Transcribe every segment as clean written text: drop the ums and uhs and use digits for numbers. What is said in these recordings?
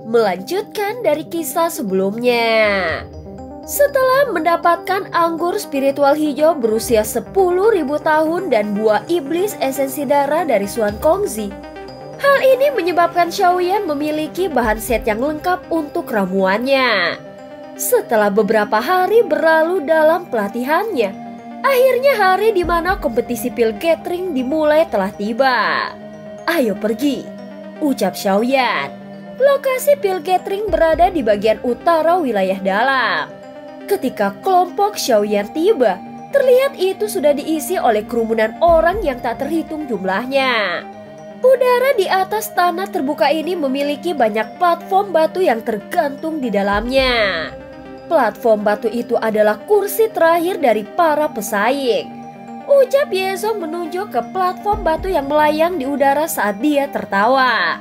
Melanjutkan dari kisah sebelumnya. Setelah mendapatkan anggur spiritual hijau berusia 10.000 tahun dan buah iblis esensi darah dari Xuan Kongzi, hal ini menyebabkan Xiaoyan memiliki bahan set yang lengkap untuk ramuannya. Setelah beberapa hari berlalu dalam pelatihannya, akhirnya hari di mana kompetisi pil gathering dimulai telah tiba. "Ayo pergi," ucap Xiaoyan. Lokasi pil gathering berada di bagian utara wilayah dalam. Ketika kelompok Xiaoyan tiba, terlihat itu sudah diisi oleh kerumunan orang yang tak terhitung jumlahnya. Udara di atas tanah terbuka ini memiliki banyak platform batu yang tergantung di dalamnya. Platform batu itu adalah kursi terakhir dari para pesaing. Ucap Yezong menunjuk ke platform batu yang melayang di udara saat dia tertawa.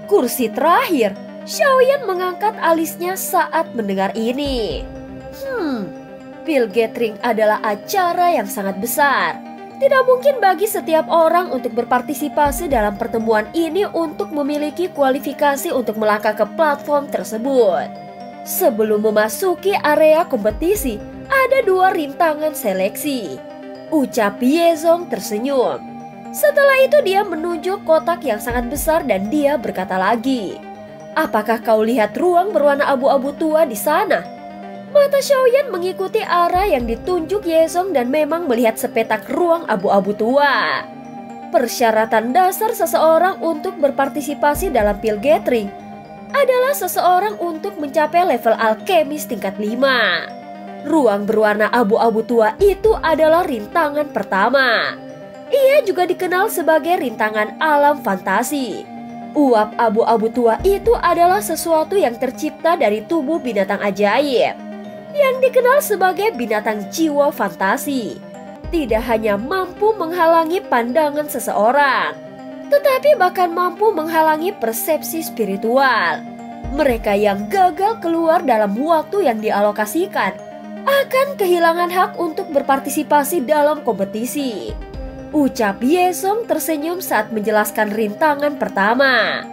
"Kursi terakhir?" Xiaoyan mengangkat alisnya saat mendengar ini. Pil gathering adalah acara yang sangat besar. Tidak mungkin bagi setiap orang untuk berpartisipasi dalam pertemuan ini untuk memiliki kualifikasi untuk melangkah ke platform tersebut. Sebelum memasuki area kompetisi, ada 2 rintangan seleksi. Ucap Yezong tersenyum. Setelah itu dia menunjuk kotak yang sangat besar dan dia berkata lagi, "Apakah kau lihat ruang berwarna abu-abu tua di sana?" Mata Xiaoyan mengikuti arah yang ditunjuk Yezong dan memang melihat sepetak ruang abu-abu tua. Persyaratan dasar seseorang untuk berpartisipasi dalam pil gathering adalah seseorang untuk mencapai level alkemis tingkat 5. Ruang berwarna abu-abu tua itu adalah rintangan pertama. Ia juga dikenal sebagai rintangan alam fantasi. Uap abu-abu tua itu adalah sesuatu yang tercipta dari tubuh binatang ajaib yang dikenal sebagai binatang jiwa fantasi. Tidak hanya mampu menghalangi pandangan seseorang, tetapi bahkan mampu menghalangi persepsi spiritual. Mereka yang gagal keluar dalam waktu yang dialokasikan akan kehilangan hak untuk berpartisipasi dalam kompetisi. Ucap Yezong tersenyum saat menjelaskan rintangan pertama.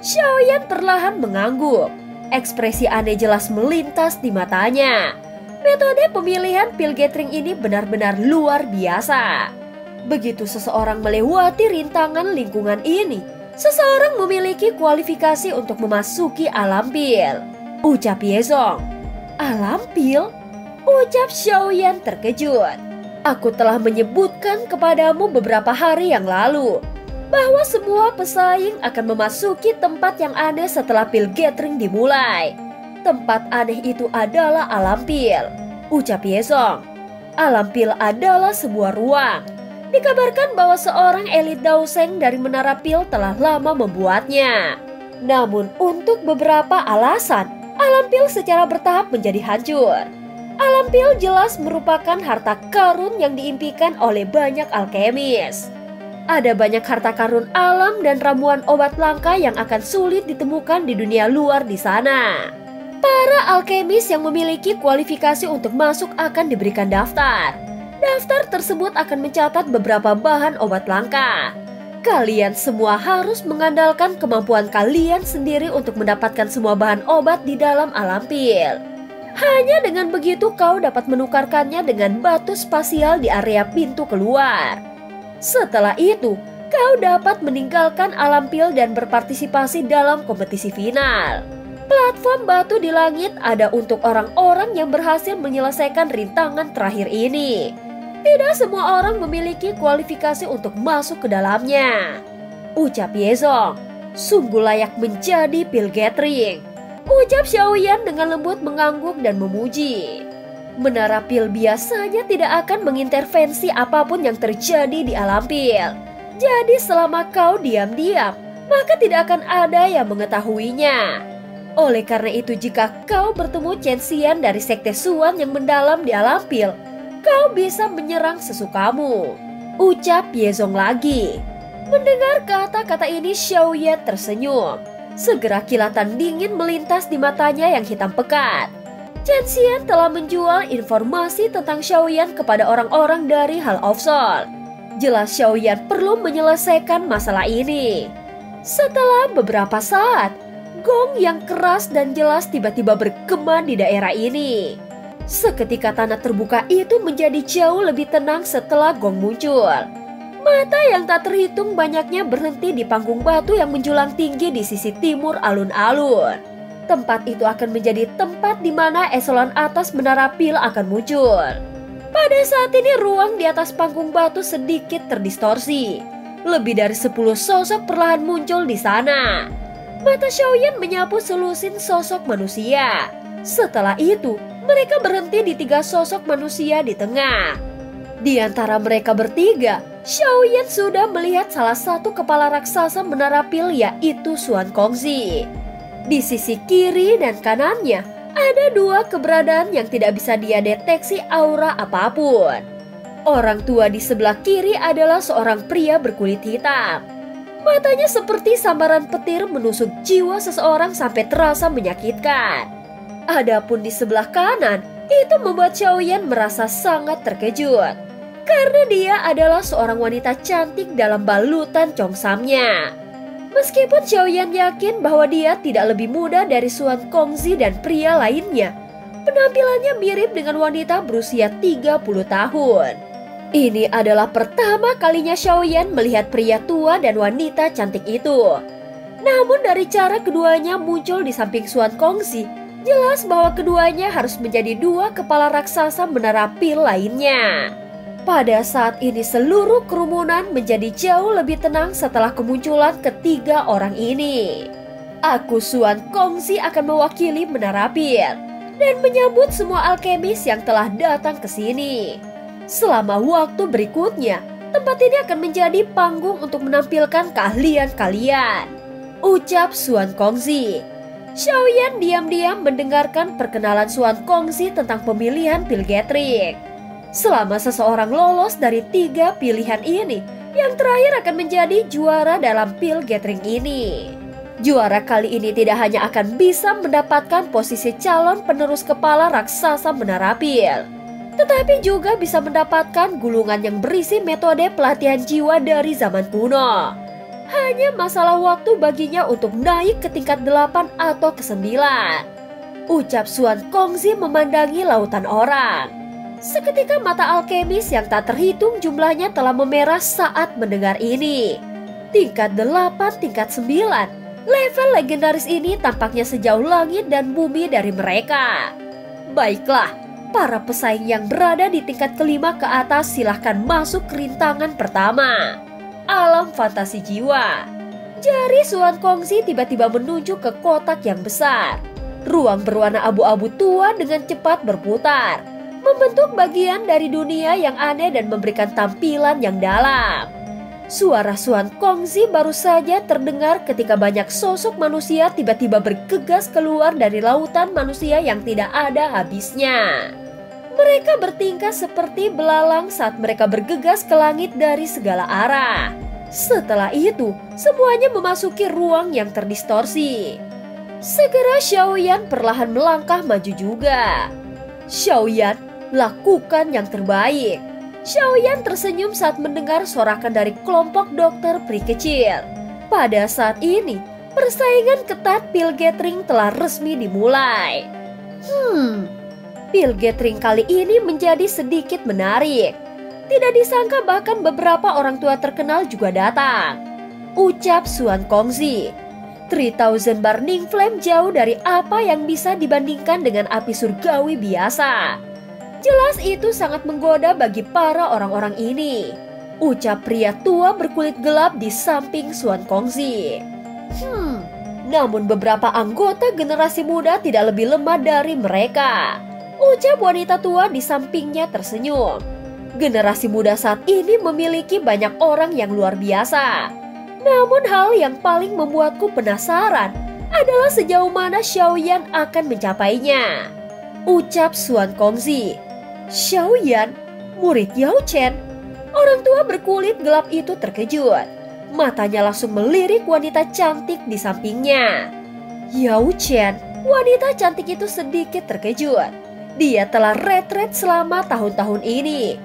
Xiaoyan perlahan mengangguk. Ekspresi aneh jelas melintas di matanya. Metode pemilihan pil gathering ini benar-benar luar biasa. Begitu seseorang melewati rintangan lingkungan ini, seseorang memiliki kualifikasi untuk memasuki alam pil. Ucap Yezong. "Alam pil?" Ucap Xiaoyan terkejut. "Aku telah menyebutkan kepadamu beberapa hari yang lalu bahwa semua pesaing akan memasuki tempat yang aneh setelah pil gathering dimulai. Tempat aneh itu adalah alam pil," ucap Yezong. Alam pil adalah sebuah ruang. Dikabarkan bahwa seorang elit Daoseng dari Menara Pil telah lama membuatnya. Namun untuk beberapa alasan, alam pil secara bertahap menjadi hancur. Alam pil jelas merupakan harta karun yang diimpikan oleh banyak alkemis. Ada banyak harta karun alam dan ramuan obat langka yang akan sulit ditemukan di dunia luar di sana. Para alkemis yang memiliki kualifikasi untuk masuk akan diberikan daftar. Daftar tersebut akan mencatat beberapa bahan obat langka. Kalian semua harus mengandalkan kemampuan kalian sendiri untuk mendapatkan semua bahan obat di dalam alam pil. Hanya dengan begitu kau dapat menukarkannya dengan batu spasial di area pintu keluar. Setelah itu, kau dapat meninggalkan alam pil dan berpartisipasi dalam kompetisi final. Platform batu di langit ada untuk orang-orang yang berhasil menyelesaikan rintangan terakhir ini. Tidak semua orang memiliki kualifikasi untuk masuk ke dalamnya. Ucap Yezong. Sungguh layak menjadi pil gathering. Ucap Xiaoyan dengan lembut mengangguk dan memuji. Menara pil biasanya tidak akan mengintervensi apapun yang terjadi di alam pil. Jadi selama kau diam-diam, maka tidak akan ada yang mengetahuinya. Oleh karena itu jika kau bertemu Chen Xian dari Sekte Xuan yang mendalam di alam pil, kau bisa menyerang sesukamu. Ucap Yezong lagi. Mendengar kata-kata ini Xiaoyan tersenyum. Segera kilatan dingin melintas di matanya yang hitam pekat. Chen Xian telah menjual informasi tentang Xiaoyan kepada orang-orang dari Hall of Soul. Jelas Xiaoyan perlu menyelesaikan masalah ini. Setelah beberapa saat, Gong yang keras dan jelas tiba-tiba bergema di daerah ini. Seketika tanah terbuka itu menjadi jauh lebih tenang setelah gong muncul. Mata yang tak terhitung banyaknya berhenti di panggung batu yang menjulang tinggi di sisi timur alun-alun. Tempat itu akan menjadi tempat di mana eselon atas menara pil akan muncul. Pada saat ini ruang di atas panggung batu sedikit terdistorsi. Lebih dari 10 sosok perlahan muncul di sana. Mata Xiaoyan menyapu selusin sosok manusia. Setelah itu, mereka berhenti di 3 sosok manusia di tengah. Di antara mereka bertiga, Xiaoyan sudah melihat salah satu kepala raksasa menara pil, yaitu Xuan Kongzi. Di sisi kiri dan kanannya, ada 2 keberadaan yang tidak bisa dia deteksi aura apapun. Orang tua di sebelah kiri adalah seorang pria berkulit hitam. Matanya seperti sambaran petir menusuk jiwa seseorang sampai terasa menyakitkan. Adapun di sebelah kanan, itu membuat Xiaoyan merasa sangat terkejut. Karena dia adalah seorang wanita cantik dalam balutan congsamnya. Meskipun Xiaoyan yakin bahwa dia tidak lebih muda dari Xuan Kongzi dan pria lainnya, penampilannya mirip dengan wanita berusia 30 tahun. Ini adalah pertama kalinya Xiaoyan melihat pria tua dan wanita cantik itu. Namun dari cara keduanya muncul di samping Xuan Kongzi, jelas bahwa keduanya harus menjadi 2 kepala raksasa menara pil lainnya. Pada saat ini seluruh kerumunan menjadi jauh lebih tenang setelah kemunculan ketiga orang ini. Aku Xuan Kongzi akan mewakili menara pil dan menyambut semua alkemis yang telah datang ke sini. Selama waktu berikutnya, tempat ini akan menjadi panggung untuk menampilkan keahlian kalian, ucap Xuan Kongzi. Xiaoyan diam-diam mendengarkan perkenalan Xuan Kongzi tentang pemilihan pil gathering. Selama seseorang lolos dari 3 pilihan ini, yang terakhir akan menjadi juara dalam pil gathering ini. Juara kali ini tidak hanya akan bisa mendapatkan posisi calon penerus kepala raksasa menara pil, tetapi juga bisa mendapatkan gulungan yang berisi metode pelatihan jiwa dari zaman kuno. Hanya masalah waktu baginya untuk naik ke tingkat 8 atau ke 9, ucap Xuan Kongzi memandangi lautan orang. Seketika mata alkemis yang tak terhitung jumlahnya telah memerah saat mendengar ini. Tingkat 8, tingkat 9, level legendaris ini tampaknya sejauh langit dan bumi dari mereka. Baiklah, para pesaing yang berada di tingkat kelima ke atas silahkan masuk ke rintangan pertama, alam fantasi jiwa. Jari Xuan Kongzi tiba-tiba menuju ke kotak yang besar. Ruang berwarna abu-abu tua dengan cepat berputar, membentuk bagian dari dunia yang aneh dan memberikan tampilan yang dalam. Suara Xuan Kongzi baru saja terdengar ketika banyak sosok manusia tiba-tiba bergegas keluar dari lautan manusia yang tidak ada habisnya. Mereka bertingkah seperti belalang saat mereka bergegas ke langit dari segala arah. Setelah itu, semuanya memasuki ruang yang terdistorsi. Segera Xiaoyan perlahan melangkah maju juga. Xiaoyan, lakukan yang terbaik. Xiaoyan tersenyum saat mendengar sorakan dari kelompok dokter peri kecil. Pada saat ini, persaingan ketat pil gathering telah resmi dimulai. Pil gathering kali ini menjadi sedikit menarik. Tidak disangka bahkan beberapa orang tua terkenal juga datang, ucap Xuan Kongzi. 3000 Burning Flame jauh dari apa yang bisa dibandingkan dengan api surgawi biasa. Jelas itu sangat menggoda bagi para orang-orang ini, ucap pria tua berkulit gelap di samping Xuan Kongzi. Namun beberapa anggota generasi muda tidak lebih lemah dari mereka, ucap wanita tua di sampingnya tersenyum. Generasi muda saat ini memiliki banyak orang yang luar biasa. Namun hal yang paling membuatku penasaran adalah sejauh mana Xiaoyan akan mencapainya, ucap Xuan Kongzi. Xiaoyan, murid Yao Chen. Orang tua berkulit gelap itu terkejut. Matanya langsung melirik wanita cantik di sampingnya. Yao Chen, wanita cantik itu sedikit terkejut. Dia telah retret selama tahun-tahun ini.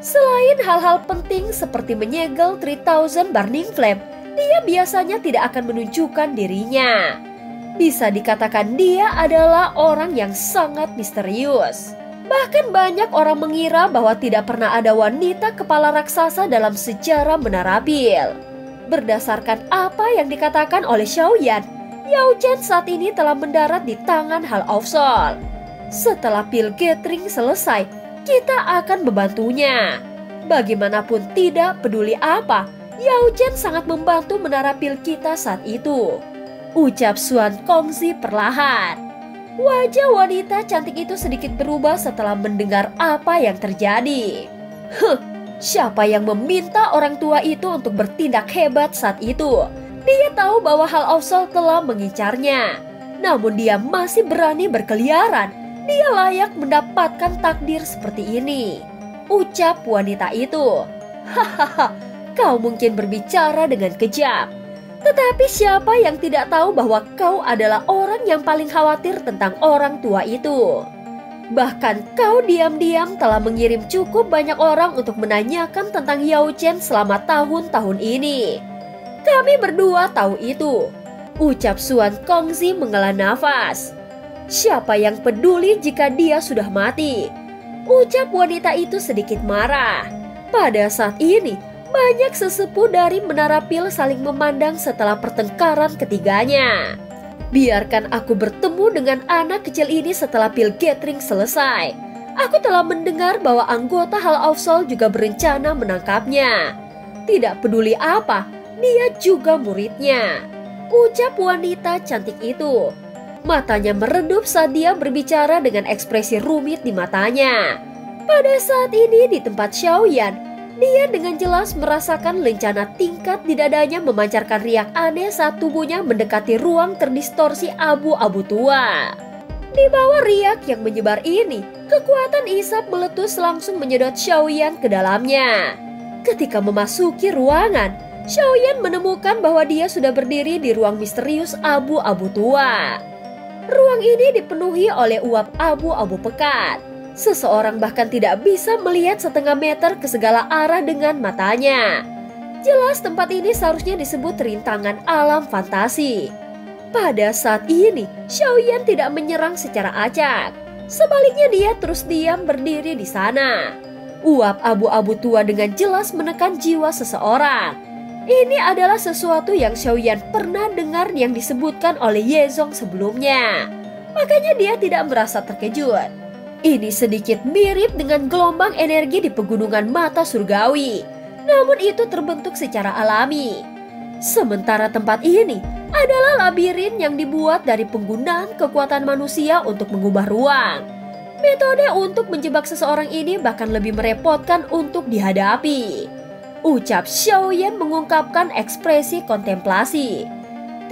Selain hal-hal penting seperti menyegel 3000 Burning Flame, dia biasanya tidak akan menunjukkan dirinya. Bisa dikatakan dia adalah orang yang sangat misterius. Bahkan banyak orang mengira bahwa tidak pernah ada wanita kepala raksasa dalam sejarah Menara Pil. Berdasarkan apa yang dikatakan oleh Xiaoyan, Yao Chen saat ini telah mendarat di tangan Hall of Soul. Setelah pil gathering selesai, kita akan membantunya. Bagaimanapun tidak peduli apa, Yao Chen sangat membantu menara pil kita saat itu. Ucap Xuan Kongzi perlahan. Wajah wanita cantik itu sedikit berubah setelah mendengar apa yang terjadi. Siapa yang meminta orang tua itu untuk bertindak hebat saat itu? Dia tahu bahwa Hall of Soul telah mengincarnya. Namun dia masih berani berkeliaran. Dia layak mendapatkan takdir seperti ini. Ucap wanita itu. Hahaha, kau mungkin berbicara dengan kejam. Tetapi siapa yang tidak tahu bahwa kau adalah orang yang paling khawatir tentang orang tua itu? Bahkan kau diam-diam telah mengirim cukup banyak orang untuk menanyakan tentang Yao Chen selama tahun-tahun ini. Kami berdua tahu itu. Ucap Xuan Kongzi menghela nafas. Siapa yang peduli jika dia sudah mati? Ucap wanita itu sedikit marah. Pada saat ini, banyak sesepuh dari Menara Pil saling memandang setelah pertengkaran ketiganya. Biarkan aku bertemu dengan anak kecil ini setelah pil gathering selesai. Aku telah mendengar bahwa anggota Hall of Soul juga berencana menangkapnya. Tidak peduli apa, dia juga muridnya. Ucap wanita cantik itu. Matanya meredup saat dia berbicara dengan ekspresi rumit di matanya. Pada saat ini di tempat Xiaoyan, dia dengan jelas merasakan lencana tingkat di dadanya memancarkan riak aneh saat tubuhnya mendekati ruang terdistorsi abu-abu tua. Di bawah riak yang menyebar ini, kekuatan isap meletus langsung menyedot Xiaoyan ke dalamnya. Ketika memasuki ruangan, Xiaoyan menemukan bahwa dia sudah berdiri di ruang misterius abu-abu tua. Ruang ini dipenuhi oleh uap abu-abu pekat. Seseorang bahkan tidak bisa melihat setengah meter ke segala arah dengan matanya. Jelas tempat ini seharusnya disebut rintangan alam fantasi. Pada saat ini, Xiaoyan tidak menyerang secara acak. Sebaliknya dia terus diam berdiri di sana. Uap abu-abu tua dengan jelas menekan jiwa seseorang. Ini adalah sesuatu yang Xiaoyan pernah dengar yang disebutkan oleh Yezong sebelumnya. Makanya dia tidak merasa terkejut. Ini sedikit mirip dengan gelombang energi di pegunungan mata surgawi, namun itu terbentuk secara alami. Sementara tempat ini adalah labirin yang dibuat dari penggunaan kekuatan manusia untuk mengubah ruang. Metode untuk menjebak seseorang ini bahkan lebih merepotkan untuk dihadapi. Ucap Xiaoyan mengungkapkan ekspresi kontemplasi.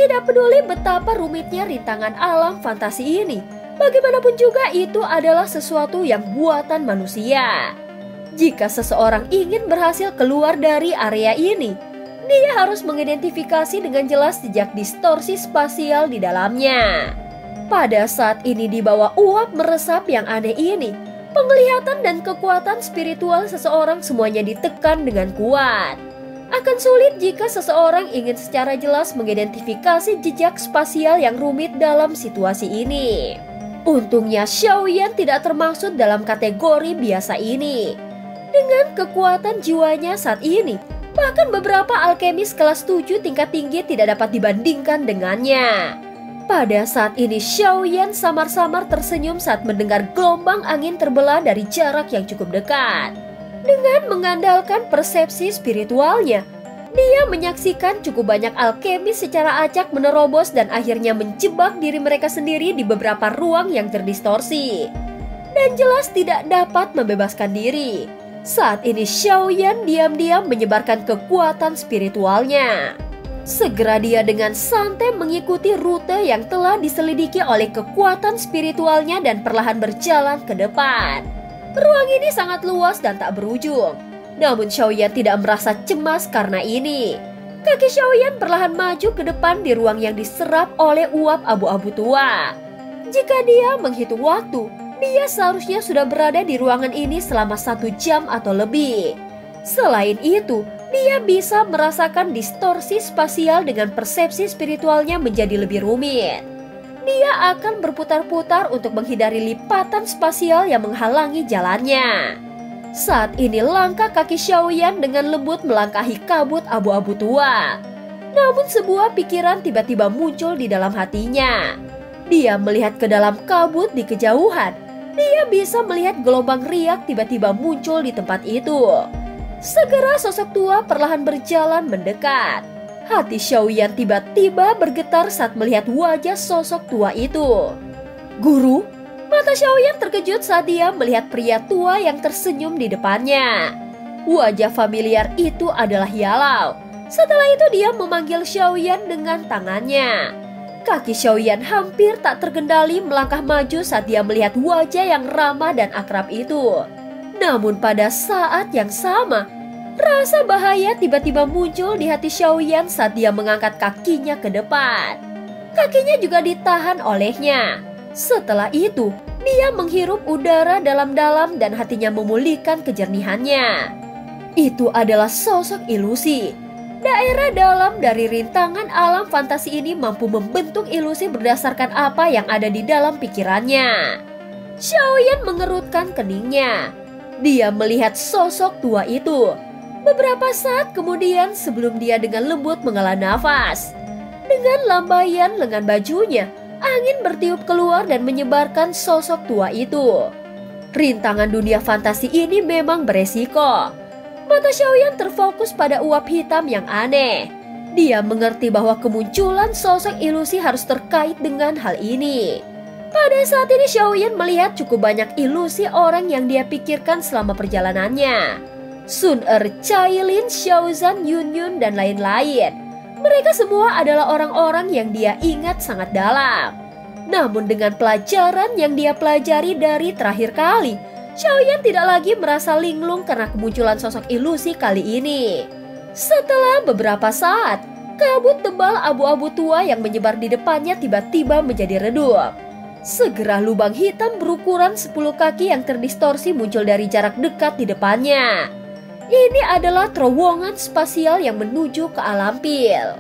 Tidak peduli betapa rumitnya rintangan alam fantasi ini, bagaimanapun juga itu adalah sesuatu yang buatan manusia. Jika seseorang ingin berhasil keluar dari area ini, dia harus mengidentifikasi dengan jelas jejak distorsi spasial di dalamnya. Pada saat ini di bawah uap meresap yang aneh ini, penglihatan dan kekuatan spiritual seseorang semuanya ditekan dengan kuat. Akan sulit jika seseorang ingin secara jelas mengidentifikasi jejak spasial yang rumit dalam situasi ini. Untungnya Xiaoyan tidak termaksud dalam kategori biasa ini. Dengan kekuatan jiwanya saat ini, bahkan beberapa alkemis kelas 7 tingkat tinggi tidak dapat dibandingkan dengannya. Pada saat ini Xiaoyan samar-samar tersenyum saat mendengar gelombang angin terbelah dari jarak yang cukup dekat. Dengan mengandalkan persepsi spiritualnya, dia menyaksikan cukup banyak alkemis secara acak menerobos dan akhirnya menjebak diri mereka sendiri di beberapa ruang yang terdistorsi. Dan jelas tidak dapat membebaskan diri. Saat ini Xiaoyan diam-diam menyebarkan kekuatan spiritualnya. Segera dia dengan santai mengikuti rute yang telah diselidiki oleh kekuatan spiritualnya dan perlahan berjalan ke depan. Ruang ini sangat luas dan tak berujung. Namun Xiaoyan tidak merasa cemas karena ini. Kaki Xiaoyan perlahan maju ke depan di ruang yang diserap oleh uap abu-abu tua. Jika dia menghitung waktu, dia seharusnya sudah berada di ruangan ini selama 1 jam atau lebih. Selain itu, dia bisa merasakan distorsi spasial dengan persepsi spiritualnya menjadi lebih rumit. dia akan berputar-putar untuk menghindari lipatan spasial yang menghalangi jalannya. Saat ini langkah kaki Xiaoyan dengan lembut melangkahi kabut abu-abu tua. Namun sebuah pikiran tiba-tiba muncul di dalam hatinya. Dia melihat ke dalam kabut di kejauhan. Dia bisa melihat gelombang riak tiba-tiba muncul di tempat itu. Segera sosok tua perlahan berjalan mendekat. Hati Xiaoyan tiba-tiba bergetar saat melihat wajah sosok tua itu. Guru? Mata Xiaoyan terkejut saat dia melihat pria tua yang tersenyum di depannya. Wajah familiar itu adalah Yalau. Setelah itu dia memanggil Xiaoyan dengan tangannya. Kaki Xiaoyan hampir tak terkendali melangkah maju saat dia melihat wajah yang ramah dan akrab itu. Namun pada saat yang sama, rasa bahaya tiba-tiba muncul di hati Xiaoyan saat dia mengangkat kakinya ke depan. Kakinya juga ditahan olehnya. Setelah itu, dia menghirup udara dalam-dalam dan hatinya memulihkan kejernihannya. Itu adalah sosok ilusi. Daerah dalam dari rintangan alam fantasi ini mampu membentuk ilusi berdasarkan apa yang ada di dalam pikirannya. Xiaoyan mengerutkan keningnya. Dia melihat sosok tua itu. Beberapa saat kemudian sebelum dia dengan lembut menghela nafas. Dengan lambaian lengan bajunya, angin bertiup keluar dan menyebarkan sosok tua itu. Rintangan dunia fantasi ini memang beresiko. Mata Xiaoyan terfokus pada uap hitam yang aneh. Dia mengerti bahwa kemunculan sosok ilusi harus terkait dengan hal ini. Pada saat ini Xiaoyan melihat cukup banyak ilusi orang yang dia pikirkan selama perjalanannya. Sun Cailin, Xiaozan, Yunyun, dan lain-lain. Mereka semua adalah orang-orang yang dia ingat sangat dalam. Namun dengan pelajaran yang dia pelajari dari terakhir kali, Xiaoyan tidak lagi merasa linglung karena kemunculan sosok ilusi kali ini. Setelah beberapa saat, kabut tebal abu-abu tua yang menyebar di depannya tiba-tiba menjadi redup. Segera lubang hitam berukuran 10 kaki yang terdistorsi muncul dari jarak dekat di depannya. Ini adalah terowongan spasial yang menuju ke alam pil.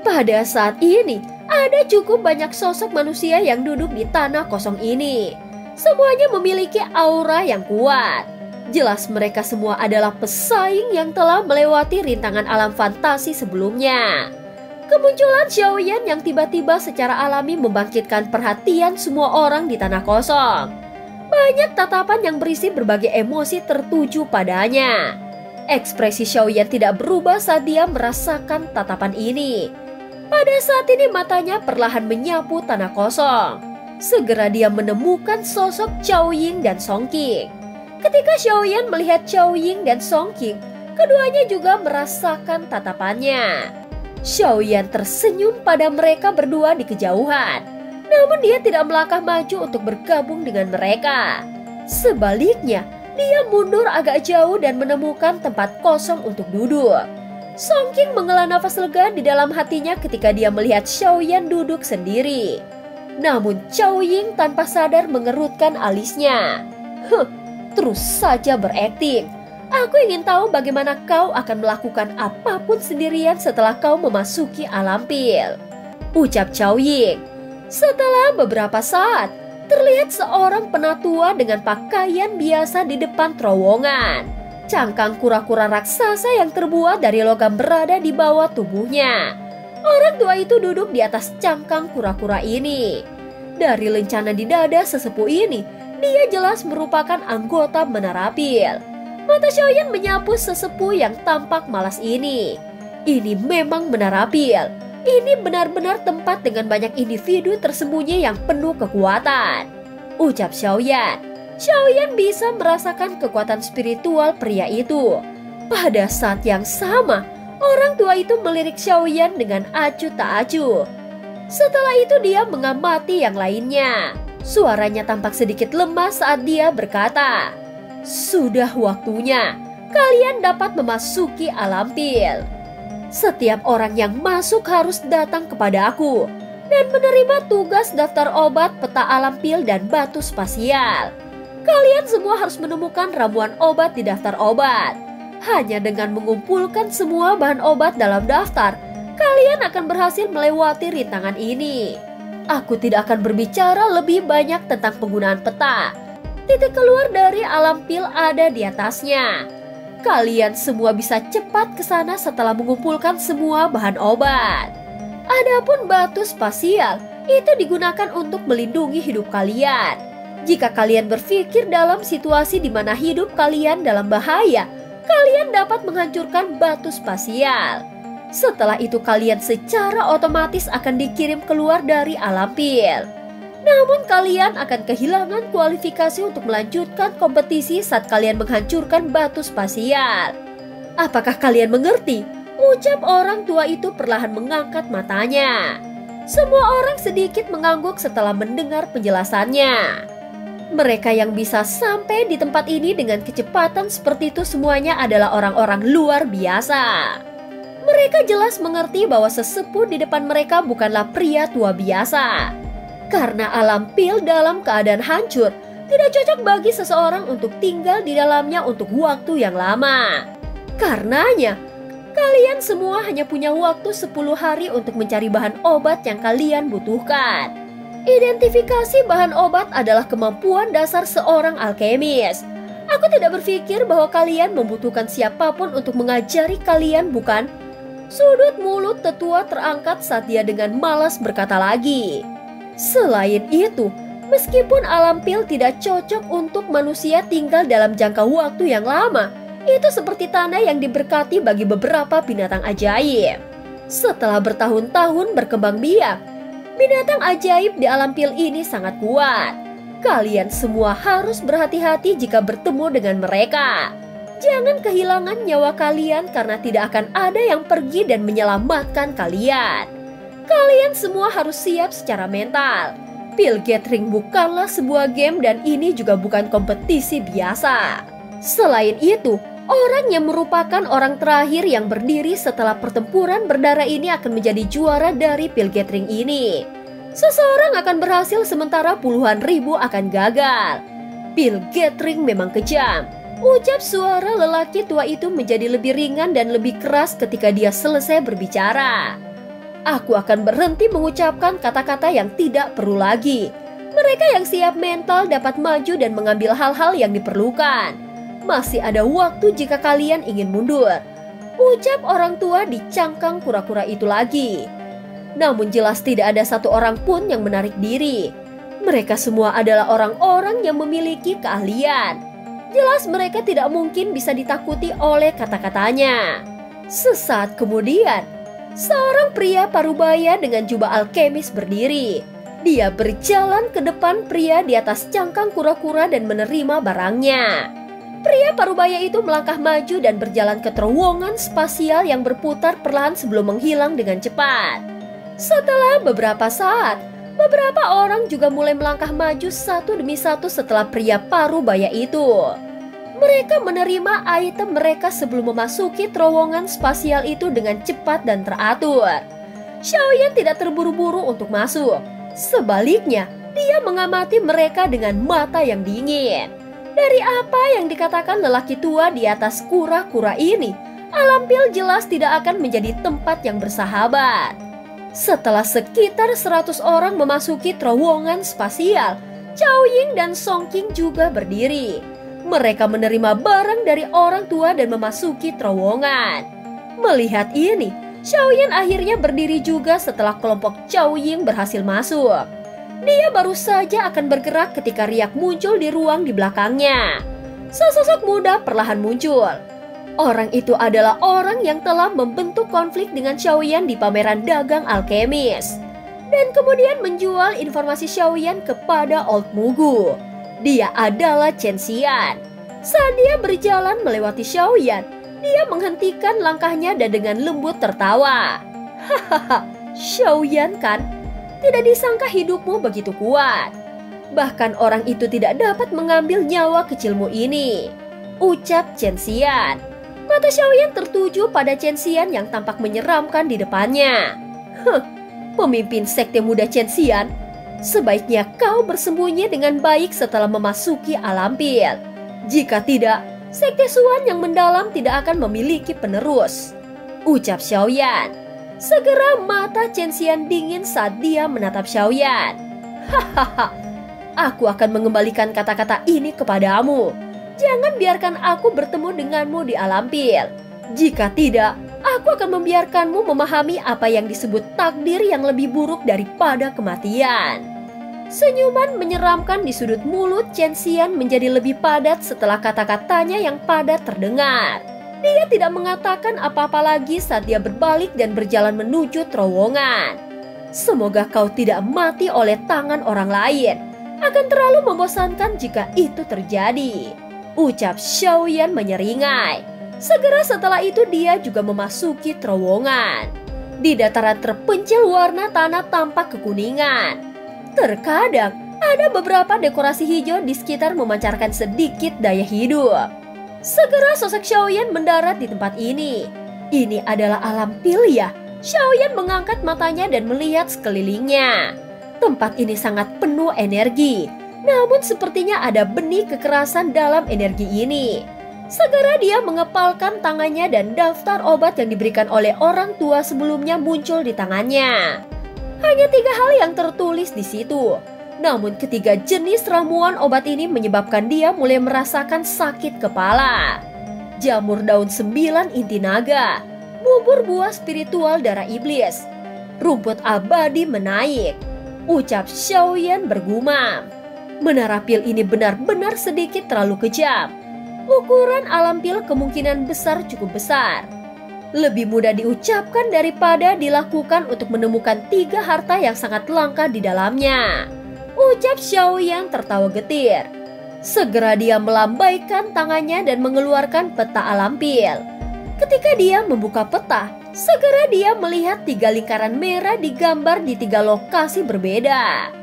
Pada saat ini, ada cukup banyak sosok manusia yang duduk di tanah kosong ini. Semuanya memiliki aura yang kuat. Jelas mereka semua adalah pesaing yang telah melewati rintangan alam fantasi sebelumnya. Kemunculan Xiaoyan yang tiba-tiba secara alami membangkitkan perhatian semua orang di tanah kosong. Banyak tatapan yang berisi berbagai emosi tertuju padanya. Ekspresi Xiaoyan tidak berubah saat dia merasakan tatapan ini. Pada saat ini matanya perlahan menyapu tanah kosong. Segera dia menemukan sosok Chao Ying dan Song Qing. Ketika Xiaoyan melihat Chao Ying dan Song Qing, keduanya juga merasakan tatapannya. Xiaoyan tersenyum pada mereka berdua di kejauhan. Namun dia tidak melangkah maju untuk bergabung dengan mereka. Sebaliknya, dia mundur agak jauh dan menemukan tempat kosong untuk duduk. Song Qing menghela nafas lega di dalam hatinya ketika dia melihat Xiaoyan duduk sendiri. Namun Chao Ying tanpa sadar mengerutkan alisnya. Terus saja berakting. Aku ingin tahu bagaimana kau akan melakukan apapun sendirian setelah kau memasuki alam pil, ucap Chao Ying. Setelah beberapa saat, terlihat seorang penatua dengan pakaian biasa di depan terowongan. Cangkang kura-kura raksasa yang terbuat dari logam berada di bawah tubuhnya. Orang tua itu duduk di atas cangkang kura-kura ini. Dari lencana di dada sesepuh ini, dia jelas merupakan anggota Menara Pil. Mata Xiaoyan menyapu sesepuh yang tampak malas ini. Ini memang Menara Pil. Ini benar-benar tempat dengan banyak individu tersembunyi yang penuh kekuatan, ucap Xiaoyan. Xiaoyan bisa merasakan kekuatan spiritual pria itu. Pada saat yang sama, orang tua itu melirik Xiaoyan dengan acuh tak acuh. Setelah itu dia mengamati yang lainnya. Suaranya tampak sedikit lemah saat dia berkata, "Sudah waktunya, kalian dapat memasuki alam pil. Setiap orang yang masuk harus datang kepada aku dan menerima tugas daftar obat, peta alam pil, dan batu spasial. Kalian semua harus menemukan ramuan obat di daftar obat. Hanya dengan mengumpulkan semua bahan obat dalam daftar, kalian akan berhasil melewati rintangan ini." Aku tidak akan berbicara lebih banyak tentang penggunaan peta. Titik keluar dari alam pil ada di atasnya. Kalian semua bisa cepat ke sana setelah mengumpulkan semua bahan obat. Adapun batu spasial itu digunakan untuk melindungi hidup kalian. Jika kalian berpikir dalam situasi di mana hidup kalian dalam bahaya, kalian dapat menghancurkan batu spasial. Setelah itu kalian secara otomatis akan dikirim keluar dari alam pil. Namun kalian akan kehilangan kualifikasi untuk melanjutkan kompetisi saat kalian menghancurkan batu spasial. Apakah kalian mengerti? Ucap orang tua itu perlahan mengangkat matanya. Semua orang sedikit mengangguk setelah mendengar penjelasannya. Mereka yang bisa sampai di tempat ini dengan kecepatan seperti itu semuanya adalah orang-orang luar biasa. Mereka jelas mengerti bahwa sesepuh di depan mereka bukanlah pria tua biasa. Karena alam pil dalam keadaan hancur, tidak cocok bagi seseorang untuk tinggal di dalamnya untuk waktu yang lama. Karenanya, kalian semua hanya punya waktu 10 hari untuk mencari bahan obat yang kalian butuhkan. Identifikasi bahan obat adalah kemampuan dasar seorang alkemis. Aku tidak berpikir bahwa kalian membutuhkan siapapun untuk mengajari kalian, bukan? Sudut mulut tetua terangkat saat dia dengan malas berkata lagi. Selain itu, meskipun alam pil tidak cocok untuk manusia tinggal dalam jangka waktu yang lama, itu seperti tanah yang diberkati bagi beberapa binatang ajaib. Setelah bertahun-tahun berkembang biak, binatang ajaib di alam pil ini sangat kuat. Kalian semua harus berhati-hati jika bertemu dengan mereka. Jangan kehilangan nyawa kalian karena tidak akan ada yang pergi dan menyelamatkan kalian. Kalian semua harus siap secara mental. Pil Gathering bukanlah sebuah game dan ini juga bukan kompetisi biasa. Selain itu, orang yang merupakan orang terakhir yang berdiri setelah pertempuran berdarah ini akan menjadi juara dari Pil Gathering ini. Seseorang akan berhasil sementara puluhan ribu akan gagal. Pil Gathering memang kejam. Ucap suara lelaki tua itu menjadi lebih ringan dan lebih keras ketika dia selesai berbicara. Aku akan berhenti mengucapkan kata-kata yang tidak perlu lagi. Mereka yang siap mental dapat maju dan mengambil hal-hal yang diperlukan. Masih ada waktu jika kalian ingin mundur. Ucap orang tua di cangkang kura-kura itu lagi. Namun jelas tidak ada satu orang pun yang menarik diri. Mereka semua adalah orang-orang yang memiliki keahlian. Jelas mereka tidak mungkin bisa ditakuti oleh kata-katanya. Sesaat kemudian, seorang pria parubaya dengan jubah alkemis berdiri. Dia berjalan ke depan pria di atas cangkang kura-kura dan menerima barangnya. Pria parubaya itu melangkah maju dan berjalan ke terowongan spasial yang berputar perlahan sebelum menghilang dengan cepat. Setelah beberapa saat, beberapa orang juga mulai melangkah maju satu demi satu setelah pria parubaya itu. Mereka menerima item mereka sebelum memasuki terowongan spasial itu dengan cepat dan teratur. Xiaoyan tidak terburu-buru untuk masuk. Sebaliknya, dia mengamati mereka dengan mata yang dingin. Dari apa yang dikatakan lelaki tua di atas kura-kura ini, alam pil jelas tidak akan menjadi tempat yang bersahabat. Setelah sekitar 100 orang memasuki terowongan spasial, Cao Ying dan Song Qing juga berdiri. Mereka menerima barang dari orang tua dan memasuki terowongan. Melihat ini, Xiaoyan akhirnya berdiri juga setelah kelompok Cao Ying berhasil masuk. Dia baru saja akan bergerak ketika riak muncul di ruang di belakangnya. Sesosok muda perlahan muncul. Orang itu adalah orang yang telah membentuk konflik dengan Xiaoyan di pameran dagang alkemis. Dan kemudian menjual informasi Xiaoyan kepada Old Mugu. Dia adalah Chen Xian. Saat dia berjalan melewati Xiaoyan, dia menghentikan langkahnya dan dengan lembut tertawa. Hahaha, Xiaoyan kan? Tidak disangka hidupmu begitu kuat. Bahkan orang itu tidak dapat mengambil nyawa kecilmu ini. Ucap Chen Xian. Mata Xiaoyan tertuju pada Chen Xian yang tampak menyeramkan di depannya. Pemimpin sekte muda Chen Xian, sebaiknya kau bersembunyi dengan baik setelah memasuki alam pil. Jika tidak, sekte Suan yang mendalam tidak akan memiliki penerus. Ucap Xiaoyan. Segera mata Chen Xian dingin saat dia menatap Xiaoyan. Hahaha, aku akan mengembalikan kata-kata ini kepadamu. Jangan biarkan aku bertemu denganmu di alam pil. Jika tidak, aku akan membiarkanmu memahami apa yang disebut takdir yang lebih buruk daripada kematian. Senyuman menyeramkan di sudut mulut Chen Xian menjadi lebih padat setelah kata-katanya yang padat terdengar. Dia tidak mengatakan apa-apa lagi saat dia berbalik dan berjalan menuju terowongan. Semoga kau tidak mati oleh tangan orang lain. Akan terlalu membosankan jika itu terjadi, ucap Xiaoyan menyeringai. Segera setelah itu dia juga memasuki terowongan. Di dataran terpencil warna tanah tampak kekuningan. Terkadang ada beberapa dekorasi hijau di sekitar memancarkan sedikit daya hidup. Segera sosok Xiaoyan mendarat di tempat ini. Ini adalah alam pil ya? Xiaoyan mengangkat matanya dan melihat sekelilingnya. Tempat ini sangat penuh energi. Namun sepertinya ada benih kekerasan dalam energi ini. Segera dia mengepalkan tangannya dan daftar obat yang diberikan oleh orang tua sebelumnya muncul di tangannya. Hanya 3 hal yang tertulis di situ. Namun ketiga jenis ramuan obat ini menyebabkan dia mulai merasakan sakit kepala. Jamur daun 9 inti naga, bubur buah spiritual darah iblis, rumput abadi menaik, ucap Xiaoyan bergumam. Menara pil ini benar-benar sedikit terlalu kejam. Ukuran alam pil kemungkinan besar cukup besar. Lebih mudah diucapkan daripada dilakukan untuk menemukan 3 harta yang sangat langka di dalamnya, ucap Xiaoyan tertawa getir. Segera dia melambaikan tangannya dan mengeluarkan peta alam pil. Ketika dia membuka peta, segera dia melihat 3 lingkaran merah digambar di 3 lokasi berbeda.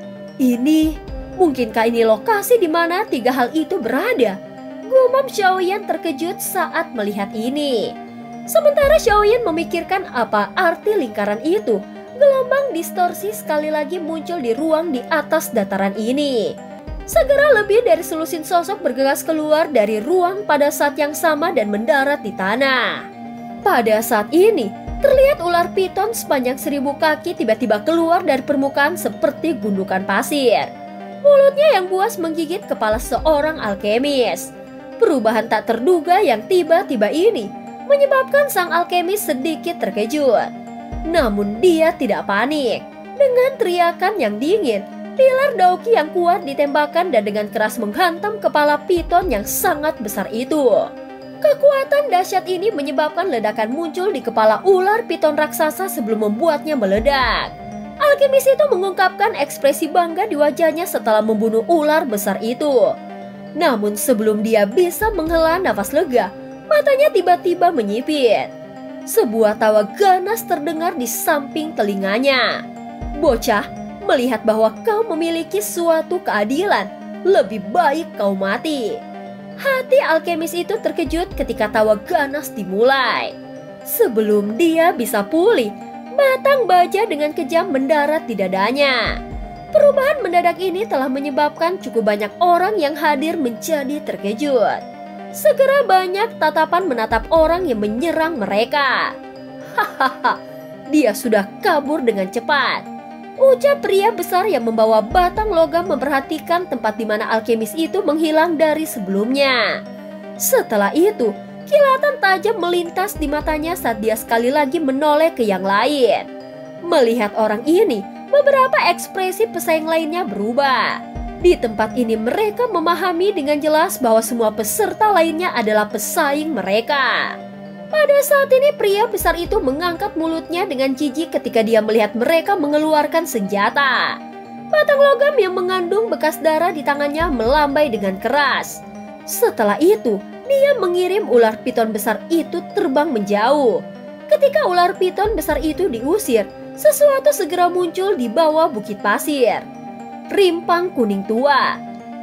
Mungkinkah ini lokasi di mana 3 hal itu berada? Gumam Xiaoyan terkejut saat melihat ini. Sementara Xiaoyan memikirkan apa arti lingkaran itu, gelombang distorsi sekali lagi muncul di ruang di atas dataran ini. Segera lebih dari selusin sosok bergegas keluar dari ruang pada saat yang sama dan mendarat di tanah. Pada saat ini, terlihat ular piton sepanjang 1000 kaki tiba-tiba keluar dari permukaan seperti gundukan pasir. Mulutnya yang buas menggigit kepala seorang alkemis. Perubahan tak terduga yang tiba-tiba ini menyebabkan sang alkemis sedikit terkejut. Namun dia tidak panik. Dengan teriakan yang dingin, pilar Daoki yang kuat ditembakkan dan dengan keras menghantam kepala piton yang sangat besar itu. Kekuatan dahsyat ini menyebabkan ledakan muncul di kepala ular piton raksasa sebelum membuatnya meledak. Alkemis itu mengungkapkan ekspresi bangga di wajahnya setelah membunuh ular besar itu. Namun sebelum dia bisa menghela nafas lega, matanya tiba-tiba menyipit. Sebuah tawa ganas terdengar di samping telinganya. Bocah, melihat bahwa kau memiliki suatu keadilan, lebih baik kau mati. Hati alkemis itu terkejut ketika tawa ganas dimulai. Sebelum dia bisa pulih, batang baja dengan kejam mendarat di dadanya. Perubahan mendadak ini telah menyebabkan cukup banyak orang yang hadir menjadi terkejut. Segera banyak tatapan menatap orang yang menyerang mereka. Hahaha, dia sudah kabur dengan cepat, ucap pria besar yang membawa batang logam memperhatikan tempat di mana alkemis itu menghilang dari sebelumnya. Setelah itu, kilatan tajam melintas di matanya saat dia sekali lagi menoleh ke yang lain. Melihat orang ini, beberapa ekspresi pesaing lainnya berubah. Di tempat ini mereka memahami dengan jelas bahwa semua peserta lainnya adalah pesaing mereka. Pada saat ini pria besar itu mengangkat mulutnya dengan jijik ketika dia melihat mereka mengeluarkan senjata. Batang logam yang mengandung bekas darah di tangannya melambai dengan keras. Setelah itu, dia mengirim ular piton besar itu terbang menjauh. Ketika ular piton besar itu diusir, sesuatu segera muncul di bawah bukit pasir. Rimpang kuning tua.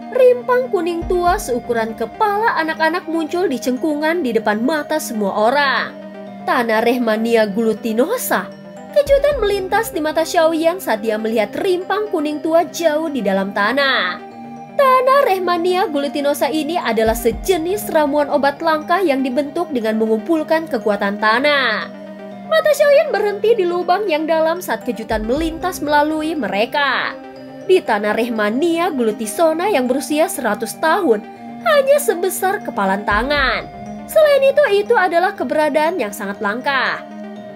Rimpang kuning tua seukuran kepala anak-anak muncul di cengkungan di depan mata semua orang. Tanah Rehmania glutinosa. Kejutan melintas di mata Xiaoyan saat dia melihat rimpang kuning tua jauh di dalam tanah. Tanah Rehmania glutinosa ini adalah sejenis ramuan obat langka yang dibentuk dengan mengumpulkan kekuatan tanah. Mata Xiaoyan berhenti di lubang yang dalam saat kejutan melintas melalui mereka. Di tanah Rehmania Glutisona yang berusia 100 tahun hanya sebesar kepalan tangan. Selain itu adalah keberadaan yang sangat langka.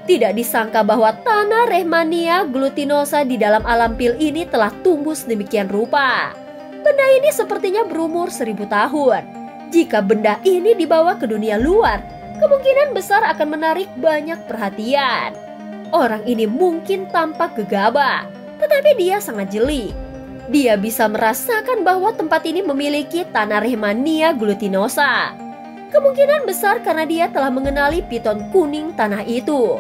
Tidak disangka bahwa tanah Rehmania Glutinosa di dalam alam pil ini telah tumbuh sedemikian rupa. Benda ini sepertinya berumur 1000 tahun. Jika benda ini dibawa ke dunia luar, kemungkinan besar akan menarik banyak perhatian. Orang ini mungkin tampak gegabah, tetapi dia sangat jeli. Dia bisa merasakan bahwa tempat ini memiliki tanah Rehmania Glutinosa. Kemungkinan besar karena dia telah mengenali piton kuning tanah itu.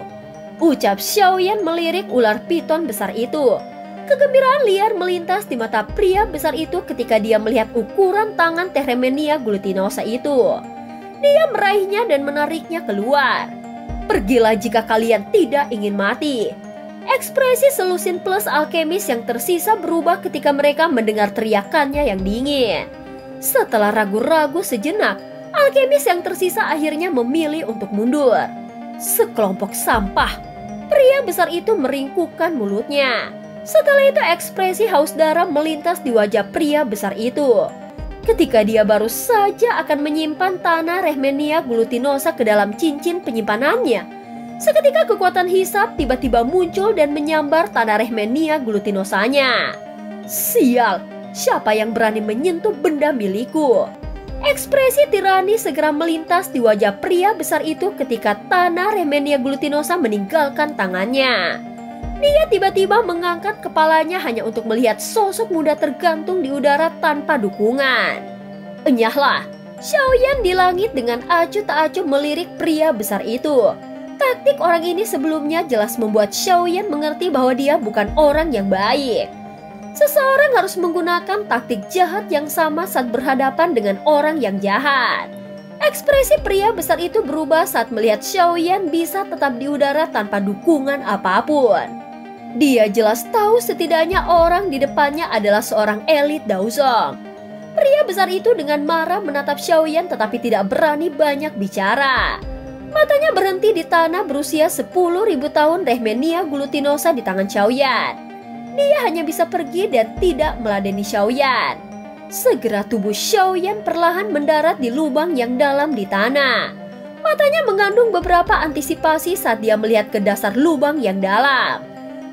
Ucap Xiaoyan melirik ular piton besar itu. Kegembiraan liar melintas di mata pria besar itu ketika dia melihat ukuran tangan Rehmania Glutinosa itu. Dia meraihnya dan menariknya keluar. Pergilah jika kalian tidak ingin mati. Ekspresi Selusin Plus alkemis yang tersisa berubah ketika mereka mendengar teriakannya yang dingin. Setelah ragu-ragu sejenak, alkemis yang tersisa akhirnya memilih untuk mundur. Sekelompok sampah. Pria besar itu meringkukkan mulutnya. Setelah itu ekspresi haus darah melintas di wajah pria besar itu. Ketika dia baru saja akan menyimpan tanah Rehmania Glutinosa ke dalam cincin penyimpanannya, seketika kekuatan hisap tiba-tiba muncul dan menyambar tanah Rehmania Glutinosanya. Sial, siapa yang berani menyentuh benda milikku? Ekspresi tirani segera melintas di wajah pria besar itu ketika tanah Rehmania Glutinosa meninggalkan tangannya. Dia tiba-tiba mengangkat kepalanya hanya untuk melihat sosok muda tergantung di udara tanpa dukungan. Enyahlah, Xiaoyan di langit dengan acuh tak acuh melirik pria besar itu. Taktik orang ini sebelumnya jelas membuat Xiaoyan mengerti bahwa dia bukan orang yang baik. Seseorang harus menggunakan taktik jahat yang sama saat berhadapan dengan orang yang jahat. Ekspresi pria besar itu berubah saat melihat Xiaoyan bisa tetap di udara tanpa dukungan apapun. Dia jelas tahu setidaknya orang di depannya adalah seorang elit Daozong. Pria besar itu dengan marah menatap Xiaoyan tetapi tidak berani banyak bicara. Matanya berhenti di tanah berusia 10.000 tahun Rehmania Glutinosa di tangan Xiaoyan. Dia hanya bisa pergi dan tidak meladeni Xiaoyan. Segera tubuh Xiaoyan perlahan mendarat di lubang yang dalam di tanah. Matanya mengandung beberapa antisipasi saat dia melihat ke dasar lubang yang dalam.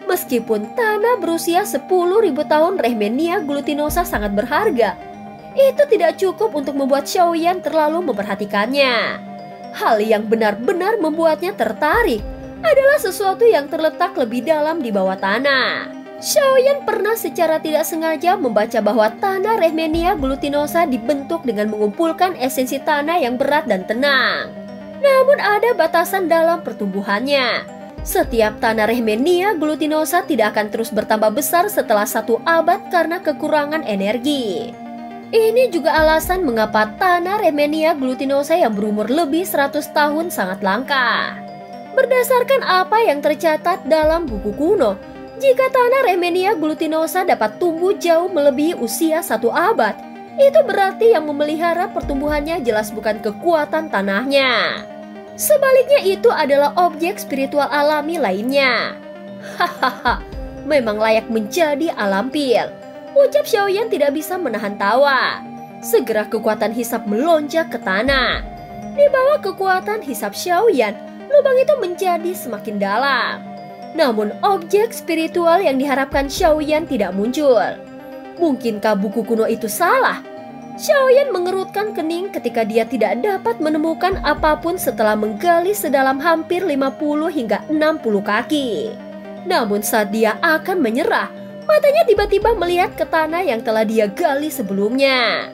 Meskipun tanah berusia 10.000 tahun Rehmania Glutinosa sangat berharga, itu tidak cukup untuk membuat Xiaoyan terlalu memperhatikannya. Hal yang benar-benar membuatnya tertarik adalah sesuatu yang terletak lebih dalam di bawah tanah. Xiaoyan pernah secara tidak sengaja membaca bahwa tanah Rehmania Glutinosa dibentuk dengan mengumpulkan esensi tanah yang berat dan tenang. Namun ada batasan dalam pertumbuhannya. Setiap tanah Rehmania Glutinosa tidak akan terus bertambah besar setelah 1 abad karena kekurangan energi. Ini juga alasan mengapa tanah Rehmania Glutinosa yang berumur lebih 100 tahun sangat langka. Berdasarkan apa yang tercatat dalam buku kuno, jika tanah Rehmania Glutinosa dapat tumbuh jauh melebihi usia 1 abad, itu berarti yang memelihara pertumbuhannya jelas bukan kekuatan tanahnya. Sebaliknya itu adalah objek spiritual alami lainnya. Hahaha, memang layak menjadi alam pil. Ucap Xiaoyan tidak bisa menahan tawa. Segera kekuatan hisap melonjak ke tanah. Di bawah kekuatan hisap Xiaoyan, lubang itu menjadi semakin dalam. Namun objek spiritual yang diharapkan Xiaoyan tidak muncul. Mungkinkah buku kuno itu salah? Xiaoyan mengerutkan kening ketika dia tidak dapat menemukan apapun setelah menggali sedalam hampir 50 hingga 60 kaki. Namun saat dia akan menyerah, matanya tiba-tiba melihat ke tanah yang telah dia gali sebelumnya.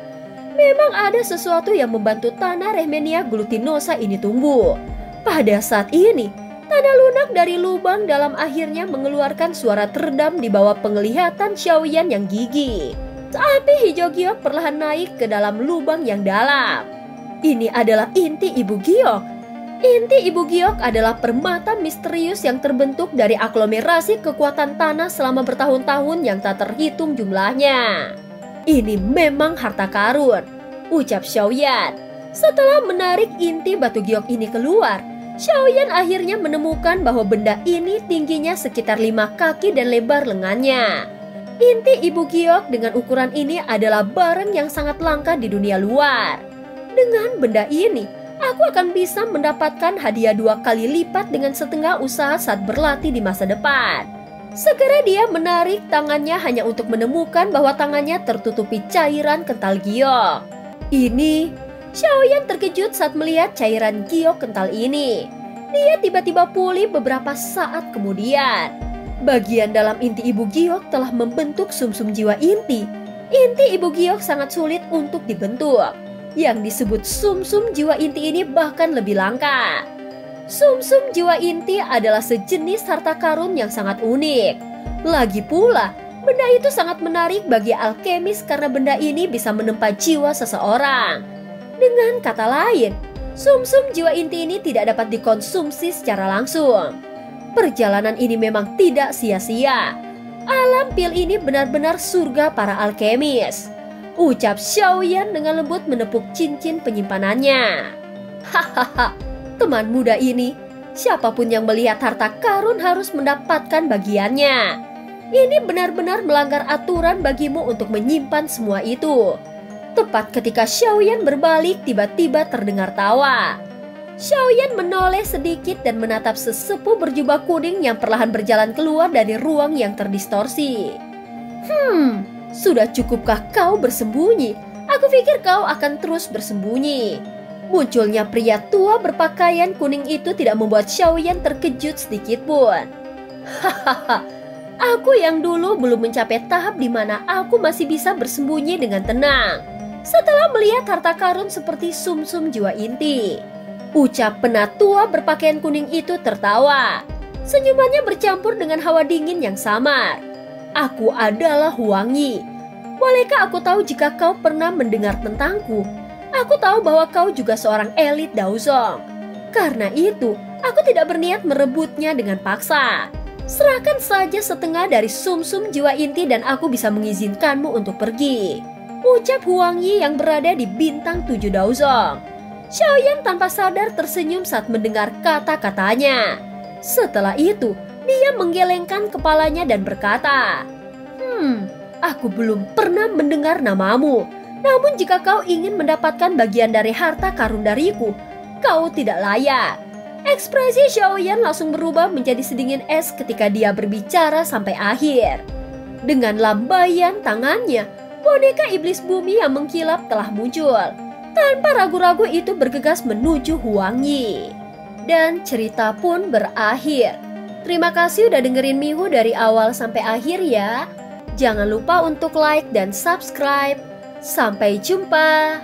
Memang ada sesuatu yang membantu tanah Rehmania Glutinosa ini tumbuh. Pada saat ini, tanah lunak dari lubang dalam akhirnya mengeluarkan suara teredam di bawah penglihatan Xiaoyan yang gigih. Api hijau giok perlahan naik ke dalam lubang yang dalam. Ini adalah inti Ibu Giok. Inti Ibu Giok adalah permata misterius yang terbentuk dari aglomerasi kekuatan tanah selama bertahun-tahun yang tak terhitung jumlahnya. Ini memang harta karun, ucap Xiaoyan. Setelah menarik inti batu giok ini keluar, Xiaoyan akhirnya menemukan bahwa benda ini tingginya sekitar 5 kaki dan lebar lengannya. Inti Ibu Giok dengan ukuran ini adalah barang yang sangat langka di dunia luar. Dengan benda ini, aku akan bisa mendapatkan hadiah 2 kali lipat dengan setengah usaha saat berlatih di masa depan. Segera dia menarik tangannya hanya untuk menemukan bahwa tangannya tertutupi cairan kental giok. Ini, Xiaoyan terkejut saat melihat cairan giok kental ini. Dia tiba-tiba pulih beberapa saat kemudian. Bagian dalam inti Ibu Giok telah membentuk sumsum jiwa inti. Inti Ibu Giok sangat sulit untuk dibentuk. Yang disebut sumsum jiwa inti ini bahkan lebih langka. Sumsum jiwa inti adalah sejenis harta karun yang sangat unik. Lagi pula, benda itu sangat menarik bagi alkemis karena benda ini bisa menempa jiwa seseorang. Dengan kata lain, sumsum jiwa inti ini tidak dapat dikonsumsi secara langsung. Perjalanan ini memang tidak sia-sia. Alam pil ini benar-benar surga para alkemis. Ucap Xiaoyan dengan lembut menepuk cincin penyimpanannya. Hahaha, teman muda ini, siapapun yang melihat harta karun harus mendapatkan bagiannya. Ini benar-benar melanggar aturan bagimu untuk menyimpan semua itu. Tepat ketika Xiaoyan berbalik, tiba-tiba terdengar tawa. Xiaoyan menoleh sedikit dan menatap sesepuh berjubah kuning yang perlahan berjalan keluar dari ruang yang terdistorsi. Sudah cukupkah kau bersembunyi? Aku pikir kau akan terus bersembunyi. Munculnya pria tua berpakaian kuning itu tidak membuat Xiaoyan terkejut sedikit pun. Hahaha, aku yang dulu belum mencapai tahap di mana aku masih bisa bersembunyi dengan tenang. Setelah melihat harta karun seperti sumsum jiwa inti. Ucap penatua berpakaian kuning itu tertawa. Senyumannya bercampur dengan hawa dingin yang samar. Aku adalah Huang Yi. Bolehkah aku tahu jika kau pernah mendengar tentangku? Aku tahu bahwa kau juga seorang elit Daozong. Karena itu, aku tidak berniat merebutnya dengan paksa. Serahkan saja setengah dari sumsum jiwa inti dan aku bisa mengizinkanmu untuk pergi. Ucap Huang Yi yang berada di bintang 7 Daozong. Xiaoyan tanpa sadar tersenyum saat mendengar kata-katanya. Setelah itu, dia menggelengkan kepalanya dan berkata, aku belum pernah mendengar namamu. Namun jika kau ingin mendapatkan bagian dari harta karun dariku, kau tidak layak. Ekspresi Xiaoyan langsung berubah menjadi sedingin es ketika dia berbicara sampai akhir. Dengan lambaian tangannya, boneka iblis bumi yang mengkilap telah muncul. Tanpa ragu-ragu itu bergegas menuju Huang Yi. Dan cerita pun berakhir. Terima kasih udah dengerin Mihu dari awal sampai akhir ya. Jangan lupa untuk like dan subscribe. Sampai jumpa.